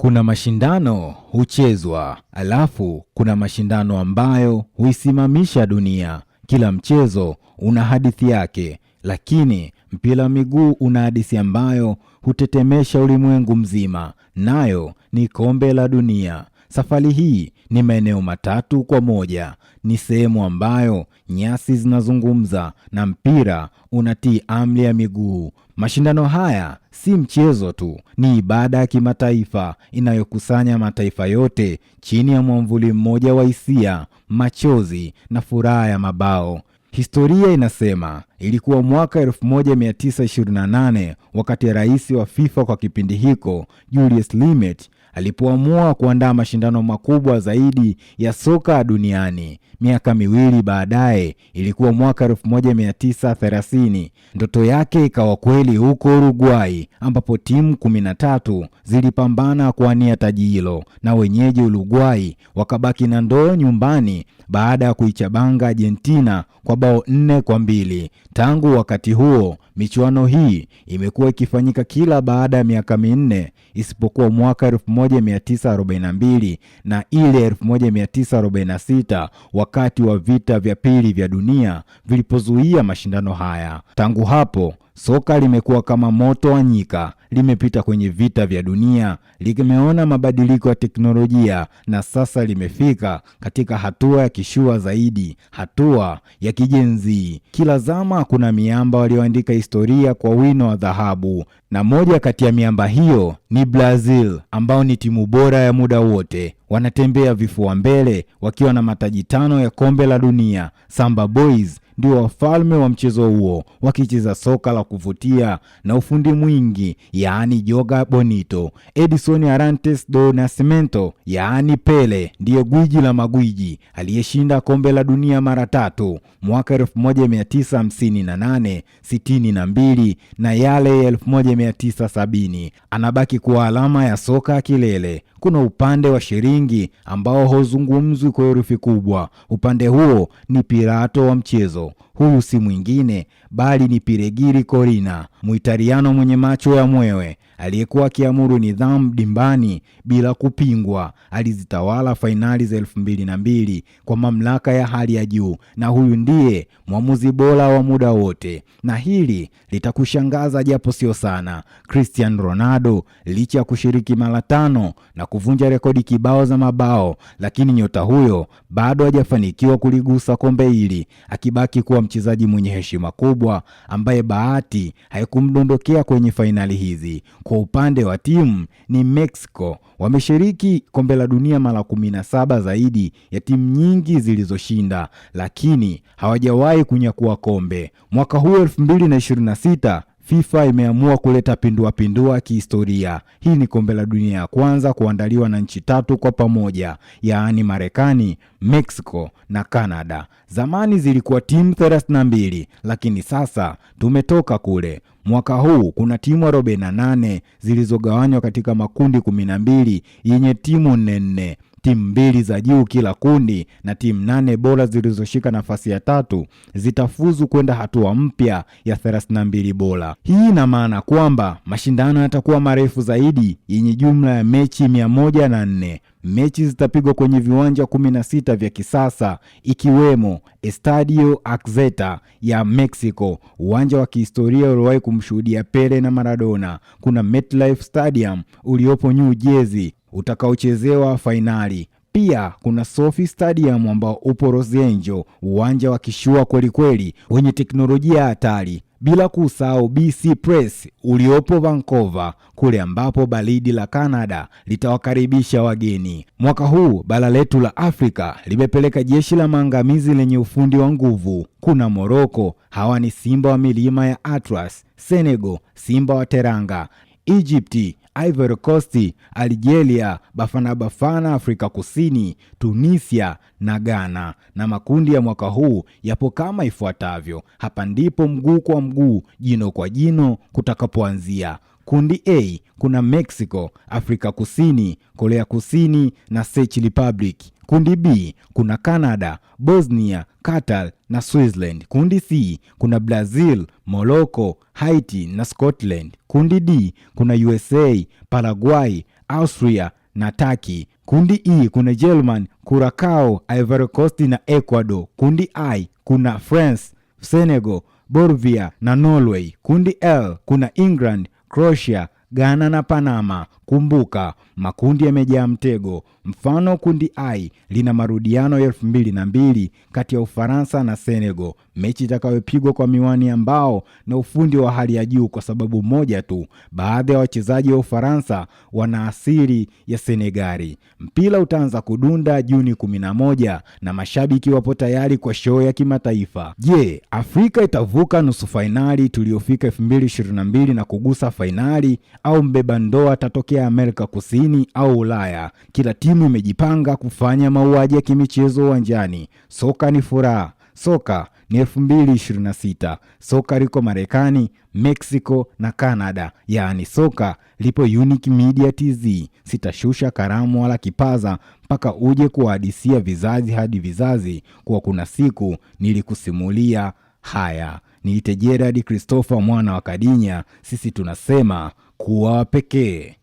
Kuna mashindano huchezwa, alafu kuna mashindano ambayo huisimamisha dunia. Kila mchezo una hadithi yake, lakini mpira wa miguu una hadithi ambayo hutetemesha ulimwengu mzima, nayo ni kombe la dunia. Safari hii ni maeneo matatu kwa moja. Ni sehemu ambayo nyasi zinazungumza na mpira unatii amri ya miguu. Mashindano haya si mchezo tu, ni ibada ya kimataifa inayokusanya mataifa yote chini ya mwamvuli mmoja wa hisia, machozi na furaha ya mabao. Historia inasema ilikuwa mwaka 1928 wakati rais wa FIFA kwa kipindi hiko, Julius Rimet, alipoamua kuandaa mashindano makubwa zaidi ya soka duniani. Miaka miwili baadaye, ilikuwa mwaka 1930, ndoto yake ikawa kweli huko Uruguay, ambapo timu 13 zilipambana kuwania taji hilo, na wenyeji Uruguay wakabaki na ndoo nyumbani baada ya kuichabanga Argentina kwa bao 4-2. Tangu wakati huo, michuano hii imekuwa ikifanyika kila baada ya miaka minne, isipokuwa mwaka 1942 na ile 1946 wakati wa vita vya pili vya dunia vilipozuia mashindano haya. Tangu hapo, soka limekuwa kama moto wa nyika, limepita kwenye vita vya dunia, limeona mabadiliko ya teknolojia, na sasa limefika katika hatua ya kishua zaidi, hatua ya kijenzi. Kila zama kuna miamba walioandika historia kwa wino wa dhahabu, na moja kati ya miamba hiyo ni Brazil, ambao ni timu bora ya muda wote. Wanatembea vifua mbele wakiwa na mataji 5 ya kombe la dunia. Samba Boys ndio wafalme wa mchezo huo, wakicheza soka la kuvutia na ufundi mwingi, yaani joga bonito. Edson Arantes do Nascimento, yaani Pele, ndiye gwiji la magwiji aliyeshinda kombe la dunia mara 3, mwaka 1958, 62 na yale ya 1970. Anabaki kuwa alama ya soka kilele. Kuna upande wa shilingi ambao huzungumzwi kwa herufi kubwa. Upande huo ni pirato wa mchezo. Huyu si mwingine bali ni Piregiri Corina, Muitaliano mwenye macho ya mwewe aliyekuwa akiamuru nidhamu dimbani bila kupingwa. Alizitawala fainali za 2002 kwa mamlaka ya hali ya juu, na huyu ndiye mwamuzi bora wa muda wote. Na hili litakushangaza japo sio sana. Cristiano Ronaldo, licha ya kushiriki mara 5 na kuvunja rekodi kibao za mabao, lakini nyota huyo bado hajafanikiwa kuligusa kombe hili, akibaki kuwa mchezaji mwenye heshima kubwa ambaye bahati haikumdondokea kwenye fainali hizi. Kwa upande wa timu ni Mexico, wameshiriki kombe la dunia mara 17 zaidi ya timu nyingi zilizoshinda, lakini hawajawahi kunyakua kombe. Mwaka huu 2026 FIFA imeamua kuleta pindua kihistoria. Hii ni kombe la dunia ya kwanza kuandaliwa na nchi 3 kwa pamoja, yaani Marekani, Mexico na Canada. Zamani zilikuwa timu 32, lakini sasa tumetoka kule. Mwaka huu kuna timu 48 zilizogawanywa katika makundi 12 yenye timu 4, timu 2 za juu kila kundi, na timu 8 bora zilizoshika nafasi ya 3 zitafuzu kwenda hatua mpya ya 32 bora. Hii ina maana kwamba mashindano yatakuwa marefu zaidi, yenye jumla ya mechi 104. Mechi zitapigwa kwenye viwanja 16 vya kisasa, ikiwemo Estadio Azteca ya Mexico, uwanja wa kihistoria uliowahi kumshuhudia Pele na Maradona. Kuna MetLife Stadium uliopo New Jersey utakaochezewa fainali. Pia kuna SoFi Stadium ambao upo Los Angeles, uwanja wa kishua kweli wenye teknolojia hatari. Bila kusahau BC Place uliopo Vancouver, kule ambapo baridi la Canada litawakaribisha wageni. Mwaka huu bara letu la Afrika limepeleka jeshi la maangamizi lenye ufundi wa nguvu. Kuna Morocco, hawa ni simba wa milima ya Atlas. Senegal, simba wa Teranga. Egypt, Ivory Coast, Algeria, Bafana Afrika Kusini, Tunisia na Ghana. Na makundi ya mwaka huu yapo kama ifuatavyo. Hapa ndipo mguu kwa mguu, jino kwa jino kutakapoanzia. Kundi A kuna Mexico, Afrika Kusini, Korea Kusini na Czech Republic. Kundi B kuna Canada, Bosnia, Qatar na Switzerland. Kundi C kuna Brazil, Morocco, Haiti na Scotland. Kundi D kuna USA, Paraguay, Austria na Turkey. Kundi E kuna German, Curacao, Ivory Coast na Ecuador. Kundi I kuna France, Senegal, Bolivia na Norway. Kundi L kuna England, Croatia, Ghana na Panama. Kumbuka, makundi yamejaa mtego. Mfano, kundi I lina marudiano ya 2002 kati ya Ufaransa na Senegal, mechi itakayopigwa kwa miwani ambao na ufundi wa hali ya juu kwa sababu moja tu: baadhi ya wachezaji wa Ufaransa wana asili ya Senegali. Mpira utaanza kudunda Juni 11 na mashabiki wapo tayari kwa show ya kimataifa. Je, Afrika itavuka nusu fainali tuliofika 2022 na kugusa fainali, au mbeba ndoa atatokea Amerika Kusini au Ulaya? Kila timu imejipanga kufanya mauaji ya kimichezo uwanjani. Soka ni furaha. Soka ni 2026. Soka liko Marekani, Mexico na Canada. Yaani soka lipo Unique Media TZ. Sitashusha karamu wala kipaza mpaka uje kuhadisia vizazi hadi vizazi kwa kuna siku nilikusimulia haya. Niite Gerard Christopher mwana wa Kadinya. Sisi tunasema kuwa pekee.